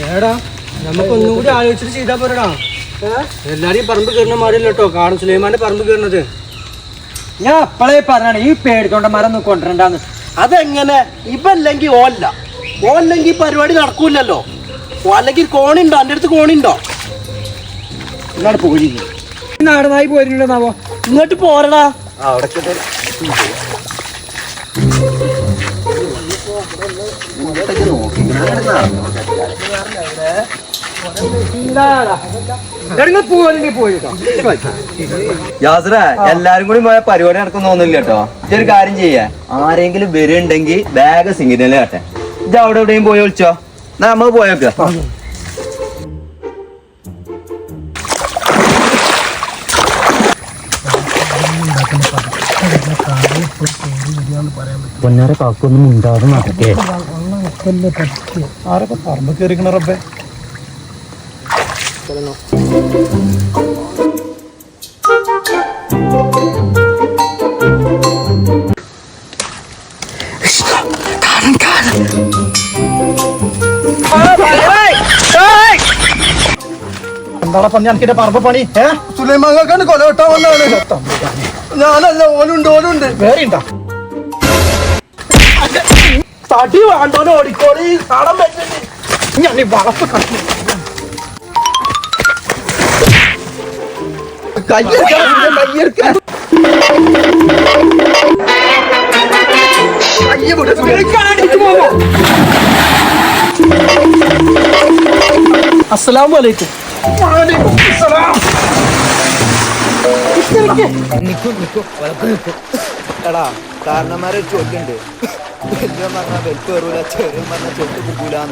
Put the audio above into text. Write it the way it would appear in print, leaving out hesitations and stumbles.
ഏടാ നമുക്ക് ഒന്നും കൂടി ആലോചിച്ചിട്ട് ചെയ്താൽ പോരടാ. എല്ലാരെയും പറമ്പ് കയറുന്ന മാറിയല്ലോ കേട്ടോ. കാണും സുലൈമാന്റെ പറമ്പ് കയറുന്നത്. ഞാൻ അപ്പളേ പറഞ്ഞാണ് ഈ പേടിക്കൊണ്ടന്മാരൊന്നും കൊണ്ടുവരണ്ടാന്ന്. അതെങ്ങനെ? ഇവല്ലെങ്കിൽ ഓല്ലെങ്കിൽ പരിപാടി നടക്കൂലല്ലോ. അല്ലെങ്കിൽ കോണിണ്ടോ? എൻ്റെ അടുത്ത് കോണിണ്ടോ? ഇങ്ങോട്ട് പോയി നാടനായി പോയിട്ടുണ്ടോന്നാവോ? ഇങ്ങോട്ട് പോരടാ. യാസറ എല്ലാരും കൂടി പോയ പരിപാടി നടക്കുന്ന തോന്നില്ല കേട്ടോ. ഇതൊരു കാര്യം ചെയ്യാ, ആരെങ്കിലും വരുന്നുണ്ടെങ്കിൽ ബാഗ് സിംഗിനല്ലേ കേട്ടെ. ഇത് അവിടെ എവിടെയും പോയി വിളിച്ചോ. എന്നാ നമ്മൾ പോയേക്ക. പൊന്നാരെ കാക്കൊന്നും ഉണ്ടാവും നടക്കേ. ആരൊക്കെ പറമ്പ് കയറിക്കണ റബ്ബേ. എന്താണ് പന്നി എനിക്കിന്റെ പറമ്പ് പണി? സുലൈമാങ്ങാക്കാണ് കൊല വെട്ടാൻ വന്നതാണ്. ഞാനല്ല, ഓലുണ്ട് വേറെയുണ്ടോ? തടി വേണ്ടോന്ന് ഓടിക്കോളി. കാണാൻ പറ്റുന്നത് ഞാൻ ഈ വളപ്പ് കട്ടി അസ്സലാമു അലൈക്കും. എടാ കാരണന്മാരെ ചോദ്യണ്ട്. വലിയ പറഞ്ഞാൽ വെൽപ്പ് കയറൂല, ചെറിയ പറഞ്ഞാൽ ചെറുത്ത് കുക്കൂലാന്ന്.